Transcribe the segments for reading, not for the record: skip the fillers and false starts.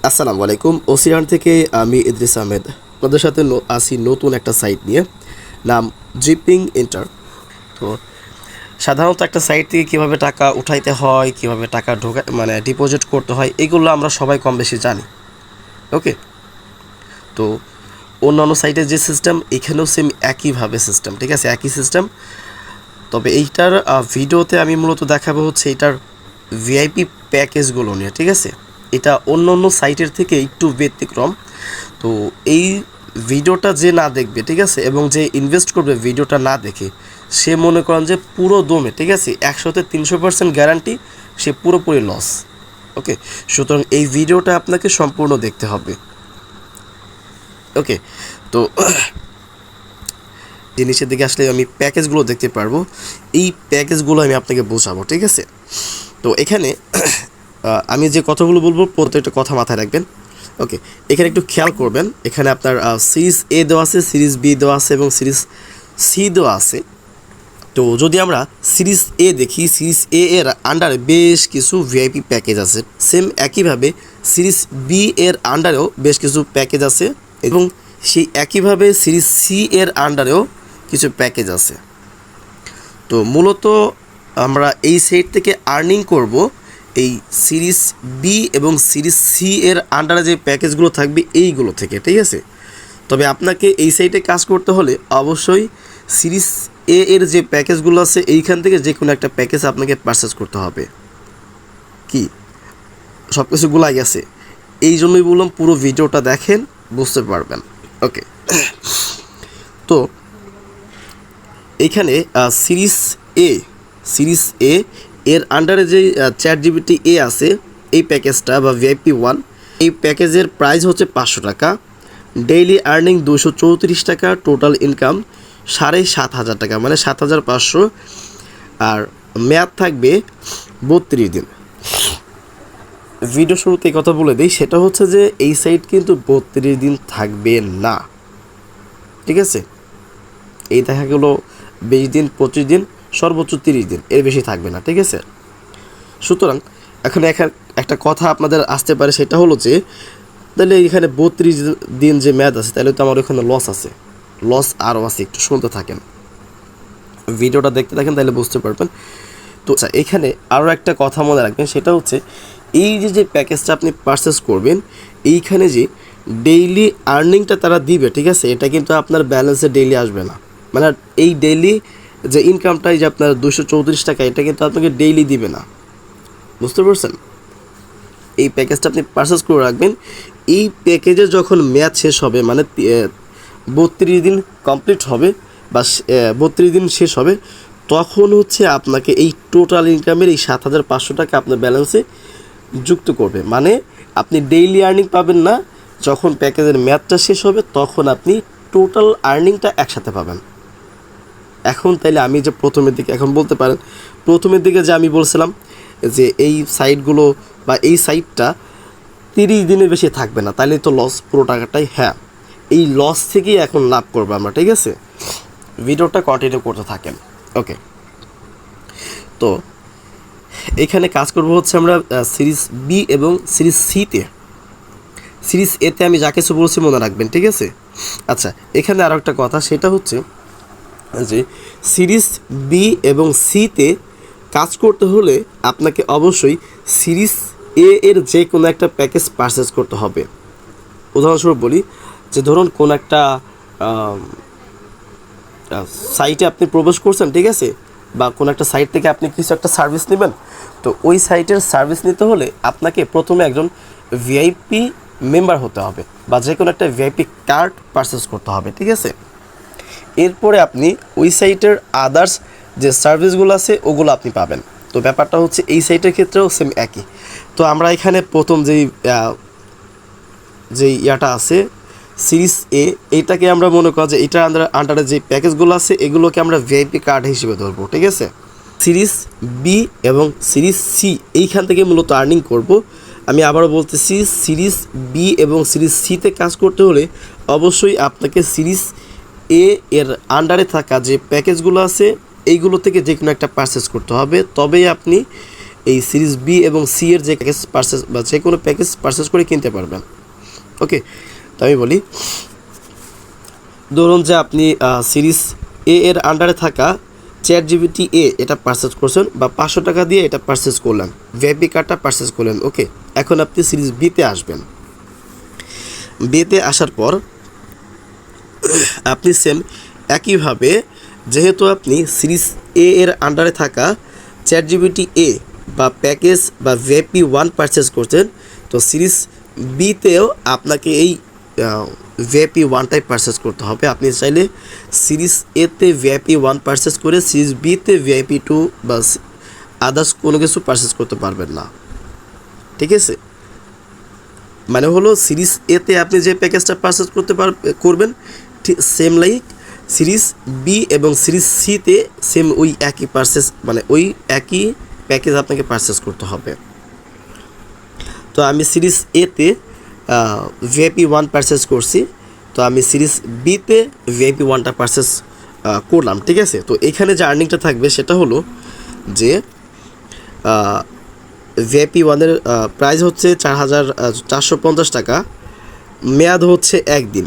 আসসালামু আলাইকুম। ওসিয়ান থেকে আমি ইদ্রিস আহমেদ আপনাদের সাথে আসি নতুন একটা সাইট নিয়ে, নাম জিপিং ইন্টার। তো সাধারণত একটা সাইট থেকে কীভাবে টাকা উঠাইতে হয়, কীভাবে টাকা ডিপোজিট করতে হয়, এগুলো আমরা সবাই কম বেশি জানি। ওকে, তো অন্যান্য সাইটের যে সিস্টেম, এখানেও সেম একইভাবে সিস্টেম, ঠিক আছে, একই সিস্টেম। তবে এইটার ভিডিওতে আমি মূলত দেখাবো হচ্ছে এটার ভিআইপি প্যাকেজগুলো নিয়ে, ঠিক আছে। এটা অন্য অন্য সাইটের থেকে একটু ব্যতিক্রম। তো এই ভিডিওটা যে না দেখবে, ঠিক আছে, এবং যে ইনভেস্ট করবে ভিডিওটা না দেখে, সে মনে করেন যে পুরো দমে, ঠিক আছে, 100-300% গ্যারান্টি সে পুরোপুরি লস। ওকে, সুতরাং এই ভিডিওটা আপনাকে সম্পূর্ণ দেখতে হবে। ওকে, তো জিনিসের দিকে আসলে আমি প্যাকেজগুলো দেখতে পারবো, এই প্যাকেজগুলো আমি আপনাকে বোঝাবো, ঠিক আছে। তো এখানে আমি যে কথাগুলো বলবো প্রত্যেকটা কথা মাথায় রাখবেন। ওকে, এখানে একটু খেয়াল করবেন, এখানে আপনার সিরিজ এ দেওয়া আছে, সিরিজ বি দেওয়া আছে এবং সিরিজ সি দেওয়া আছে। তো যদি আমরা সিরিজ এ দেখি, সিরিজ এ এর আন্ডারে বেশ কিছু ভিআইপি প্যাকেজ আছে। সেম একইভাবে সিরিজ বি এর আন্ডারেও বেশ কিছু প্যাকেজ আছে এবং সেই একইভাবে সিরিজ সি এর আন্ডারেও কিছু প্যাকেজ আছে। তো মূলত আমরা এই সাইট থেকে আর্নিং করব এই সিরিজ বি এবং সিরিজ সি এর আন্ডারে যে প্যাকেজগুলো থাকবে এইগুলো থেকে, ঠিক আছে। তবে আপনাকে এই সাইটে কাজ করতে হলে অবশ্যই সিরিজ এ এর যে প্যাকেজগুলো আছে এইখান থেকে যে কোনো একটা প্যাকেজ আপনাকে পারচেস করতে হবে। কি সব কিছু গুলাই গেছে, এই জন্যই বললাম পুরো ভিডিওটা দেখেন, বুঝতে পারবেন। ওকে, তো এইখানে সিরিজ এ এর আন্ডারে যে চ্যাটজিপিটি এ আছে, এই প্যাকেজটা বা ভিআইপি 1, এই প্যাকেজের প্রাইস হচ্ছে 500 টাকা, ডেইলি আর্নিং 234 টাকা, টোটাল ইনকাম 7,500 টাকা, মানে 7,500, আর মেয়াদ থাকবে 32 দিন। ভিডিও শুরুতে এই কথা বলে দিই, সেটা হচ্ছে যে এই সাইট কিন্তু 32 দিন থাকবে না, ঠিক আছে। এই দেখা গেলো 20 দিন, 25 দিন, সর্বোচ্চ 30 দিন, এর বেশি থাকবে না, ঠিক আছে। সুতরাং এখন একটা কথা আপনাদের আসতে পারে, সেটা হলো যে তাহলে এখানে 32 দিন যে মেয়াদ আছে, তাহলে তো আমার ওখানে লস আছে। লস আরও আছে, একটু শুনতে থাকেন, ভিডিওটা দেখতে থাকেন, তাহলে বুঝতে পারবেন। তো আচ্ছা, এখানে আরও একটা কথা মনে রাখবেন, সেটা হচ্ছে এই যে প্যাকেজটা আপনি পারচেস করবেন, এইখানে যে ডেইলি আর্নিংটা তারা দিবে, ঠিক আছে, এটা কিন্তু আপনার ব্যালেন্সে ডেইলি আসবে না। মানে এই ডেইলি যে ইনকামটাই যে আপনার 234 টাকা, এটা কিন্তু আপনাকে ডেইলি দিবে না, বুঝতে পারছেন। এই প্যাকেজটা আপনি পারচেস করে রাখবেন। এই প্যাকেজে যখন মেয়াদ শেষ হবে, মানে 32 দিন কমপ্লিট হবে বা 32 দিন শেষ হবে, তখন হচ্ছে আপনাকে এই টোটাল ইনকামের এই 7,500 টাকা আপনার ব্যালেন্সে যুক্ত করবে। মানে আপনি ডেইলি আর্নিং পাবেন না, যখন প্যাকেজের মেয়াদটা শেষ হবে তখন আপনি টোটাল আর্নিংটা একসাথে পাবেন। এখন তাইলে আমি যে প্রথমের দিকে, এখন বলতে পারেন প্রথমের দিকে যে আমি বলছিলাম যে এই সাইটগুলো বা এই সাইটটা 30 দিনের বেশি থাকবে না, তাহলে তো লস পুরো টাকাটাই। হ্যাঁ, এই লস থেকেই এখন লাভ করবো আমরা, ঠিক আছে। ভিডিওটা কন্টিনিউ করতে থাকেন। ওকে, তো এখানে কাজ করবো হচ্ছে আমরা সিরিজ বি এবং সিরিজ সিতে। সিরিজ এতে আমি যা কিছু বলছি মনে রাখবেন, ঠিক আছে। আচ্ছা, এখানে আরও একটা কথা, সেটা হচ্ছে যে সিরিজ বি এবং সিতে কাজ করতে হলে আপনাকে অবশ্যই সিরিজ এ এর যে কোনো একটা প্যাকেজ পারচেস করতে হবে। উদাহরণস্বরূপ বলি, যে ধরুন কোন একটা সাইটে আপনি প্রবেশ করছেন, ঠিক আছে, বা কোনো একটা সাইট থেকে আপনি কিছু একটা সার্ভিস নেবেন। তো ওই সাইটের সার্ভিস নিতে হলে আপনাকে প্রথমে একজন ভিআইপি মেম্বার হতে হবে বা যে কোনো একটা ভিআইপি কার্ড পারচেস করতে হবে, ঠিক আছে। এরপরে আপনি ওই সাইটের আদার্স যে সার্ভিসগুলো আছে ওগুলো আপনি পাবেন। তো ব্যাপারটা হচ্ছে এই সাইটের ক্ষেত্রেও সেম একই। তো আমরা এখানে প্রথম যেই ইয়াটা আছে সিরিজ এ, এইটাকে আমরা মনে করি যে এটার আন্ডারে যে প্যাকেজগুলো আছে এগুলোকে আমরা ভিআইপি কার্ড হিসেবে ধরবো, ঠিক আছে। সিরিজ বি এবং সিরিজ সি এইখান থেকে মূলত আর্নিং করব। আমি আবারও বলতেছি, সিরিজ বি এবং সিরিজ সিতে কাজ করতে হলে অবশ্যই আপনাকে সিরিজ এ এর আন্ডারে থাকা যে প্যাকেজগুলো আছে এইগুলো থেকে যে কোনো একটা পারচেস করতে হবে, তবেই আপনি এই সিরিজ বি এবং সি এর যে প্যাকেজ পারচেস বা যে কোনো প্যাকেজ পারচেস করে কিনতে পারবেন। ওকে, তো আমি বলি, ধরুন যে আপনি সিরিজ এ এর আন্ডারে থাকা ChatGPT এ এটা পারচেস করছেন বা 500 টাকা দিয়ে এটা পারচেস করলেন, ভিআইপি কার্ডটা পারচেস করলেন। ওকে, এখন আপনি সিরিজ বিতে আসবেন। বিতে আসার পর আপনি সেম একইভাবে, যেহেতু আপনি সিরিজ এ এর আন্ডারে থাকা ChatGPT এ বা প্যাকেজ বা ভিআইপি 1 পারচেস করছেন, তো সিরিজ বিতেও আপনাকে এই ভিআইপি 1টাই পারচেস করতে হবে। আপনি চাইলে সিরিজ এতে ভিআইপি 1 পারচেস করে সিরিজ বিতে ভিআইপি 2 বা আদার্স কোনো কিছু পারচেস করতে পারবেন না। ঠিক আছে, মানে হলো সিরিজ এতে আপনি যে প্যাকেজটা পারচেস করবেন, ঠিক সেম লাইক সিরিজ বি এবং সিরিজ সিতে সেম ওই একই পারচেস, মানে ওই একই প্যাকেজ আপনাকে পারচেস করতে হবে। তো আমি সিরিজ এতে ভিআইপি 1 পারচেস করছি, তো আমি সিরিজ বিতে ভিআইপি 1টা পারচেস করলাম। ঠিক আছে, তো এখানে যে আর্নিংটা থাকবে সেটা হলো যে ভিআইপি 1-এর প্রাইস হচ্ছে 4,450 টাকা, মেয়াদ হচ্ছে 1 দিন।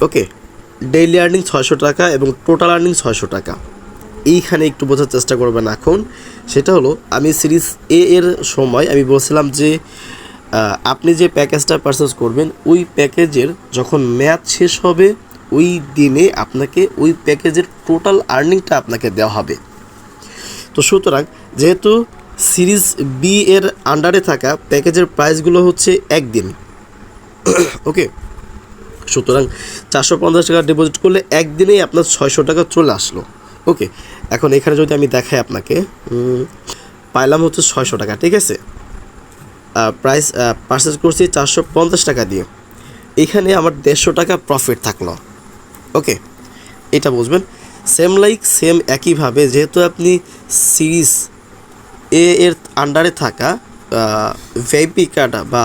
ওকে, ডেইলি আর্নিং 600 টাকা এবং টোটাল আর্নিং 600 টাকা। এইখানে একটু বোঝার চেষ্টা করবেন এখন, সেটা হলো আমি সিরিজ এ এর সময় আমি বলছিলাম যে আপনি যে প্যাকেজটা পারচেস করবেন ওই প্যাকেজের যখন মেয়াদ শেষ হবে ওই দিনে আপনাকে ওই প্যাকেজের টোটাল আর্নিংটা আপনাকে দেওয়া হবে। তো সুতরাং যেহেতু সিরিজ বি এর আন্ডারে থাকা প্যাকেজের প্রাইসগুলো হচ্ছে 1 দিন, ওকে, সুতরাং 450 টাকা ডিপোজিট করলে 1 দিনেই আপনার 600 টাকা চলে আসলো। ওকে, এখন এখানে যদি আমি দেখাই আপনাকে, পাইলাম হচ্ছে 600 টাকা। ঠিক আছে, প্রাইস পারচেস করছি 450 টাকা দিয়ে, এখানে আমার 150 টাকা প্রফিট থাকলো। ওকে, এটা বুঝবেন। সেম লাইক সেম একইভাবে যেহেতু আপনি সিরিজ এ এর আন্ডারে থাকা ভিআইপি কার্ড বা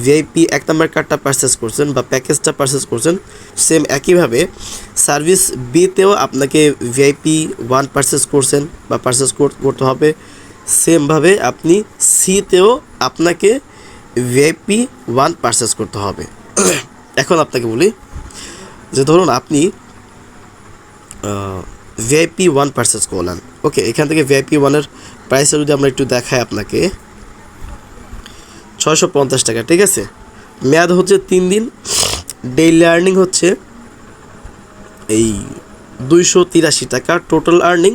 ভিআইপি 1 নম্বর কার্ডটা পারচেস করছেন বা প্যাকেজটা পারচেস করছেন, সেম একইভাবে সার্ভিস বিতেও আপনাকে ভিআইপি 1 পারচেস করছেন বা পারচেস করতে হবে, সেমভাবে আপনি সিতেও আপনাকে ভিআইপি 1 পারচেস করতে হবে। এখন আপনাকে বলি যে ধরুন আপনি ভিআইপি 1 পারচেস করলেন। ওকে, এখান থেকে ভিআইপি 1-এর প্রাইসটা যদি আমরা একটু দেখাই আপনাকে, 650 টাকা। ঠিক আছে, মেয়াদ হচ্ছে 3 দিন, ডেইলি আর্নিং হচ্ছে এই 283 টাকা, টোটাল আর্নিং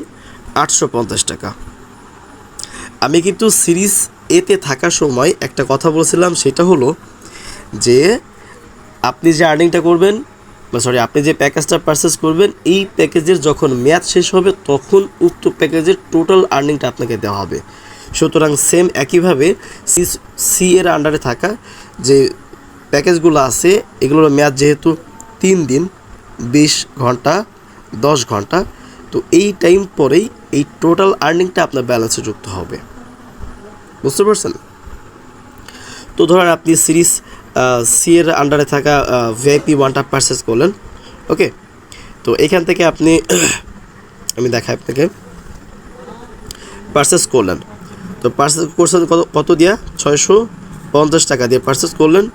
850 টাকা। আমি কিন্তু সিরিজ এতে থাকার সময় একটা কথা বলছিলাম, সেটা হলো যে আপনি যে আর্নিংটা করবেন আপনি যে প্যাকেজটা পারচেস করবেন এই প্যাকেজের যখন মেয়াদ শেষ হবে তখন উক্ত প্যাকেজের টোটাল আর্নিংটা আপনাকে দেওয়া হবে। সুতরাং সেম একইভাবে সি এর আন্ডারে থাকা যে প্যাকেজগুলো আছে এগুলোর মেয়াদ যেহেতু 3 দিন 20 ঘন্টা 10 ঘন্টা, তো এই টাইম পরেই এই টোটাল আর্নিংটা আপনার ব্যালেন্সে যুক্ত হবে। বুঝতে পারছেন? তো ধরেন আপনি সিরিজ সি এর আন্ডারে থাকা ভিআইপি 1টা পারচেস করলেন। ওকে, তো এখান থেকে আপনি আমি দেখাই আপনাকে, পারচেস করলেন, তো পারচেস করছেন কত দিয়া, 650 টাকা দিয়ে পারচেস করলেন,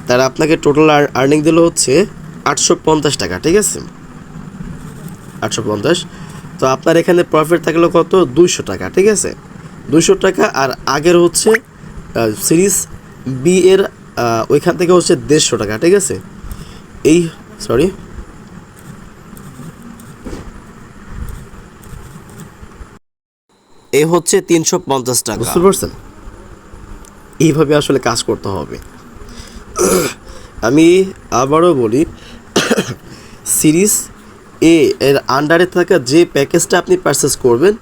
তারা আপনাকে টোটাল আর্নিং দিল হচ্ছে 850 টাকা। ঠিক আছে, 850। তো আপনার এখানে প্রফিট থাকলো কত, 200 টাকা। ঠিক আছে, 200 টাকা। আর আগের হচ্ছে সিরিজ বি এর ওইখান থেকে হচ্ছে 150 টাকা। ঠিক আছে, এই এই হচ্ছে 350 টাকা। বুঝতে পারছেন? এইভাবে আসলে কাজ করতে হবে। আমি আবারও বলি, সিরিজ এ এর আন্ডারে থাকা যে প্যাকেজটা আপনি পারচেস করবেন,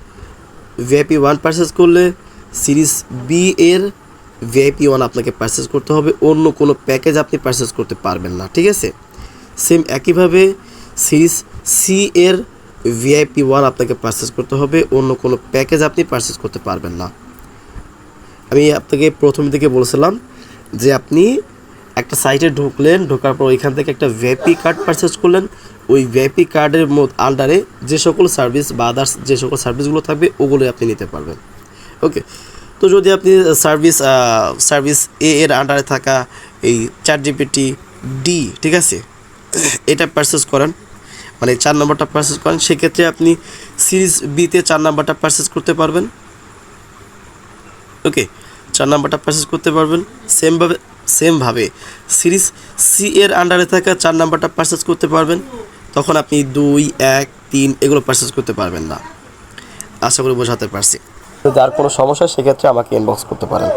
ভিআইপি 1 পারচেস করলে সিরিজ বি এর ভিআইপি 1 আপনাকে পারচেস করতে হবে, অন্য কোনো প্যাকেজ আপনি পারচেস করতে পারবেন না। ঠিক আছে, সেম একইভাবে সিরিজ সি এর ভিআইপি 1 আপনাকে পারচেস করতে হবে, অন্য কোনো প্যাকেজ আপনি পারচেস করতে পারবেন না। আমি আপনাকে প্রথম দিকে বলছিলাম যে আপনি একটা সাইটে ঢুকলেন, ঢোকার পর ওইখান থেকে একটা ভিআইপি কার্ড পারচেস করলেন, ওই ভিআইপি কার্ডের আন্ডারে যে সকল সার্ভিস বা আদার্স যে সকল সার্ভিসগুলো থাকবে ওগুলোই আপনি নিতে পারবেন। ওকে, তো যদি আপনি সার্ভিস এ এর আন্ডারে থাকা এই ChatGPT ডি, ঠিক আছে, এটা পারচেস করেন, মানে 4 নম্বরটা পারচেস করেন, সেক্ষেত্রে আপনি সিরিজ বিতে 4 নম্বরটা পারচেস করতে পারবেন। ওকে, 4 নম্বরটা পারচেস করতে পারবেন। সেমভাবে সিরিজ সি এর আন্ডারে থাকা 4 নম্বরটা পারচেস করতে পারবেন। তখন আপনি 2, 1, 3 এগুলো পারচেস করতে পারবেন না। আশা করি বোঝাতে পারছি। যদি আর কোনো সমস্যা সেক্ষেত্রে আমাকে ইনবক্স করতে পারেন,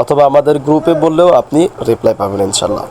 অথবা আমাদের গ্রুপে বললেও আপনি রিপ্লাই পাবেন ইনশাল্লাহ।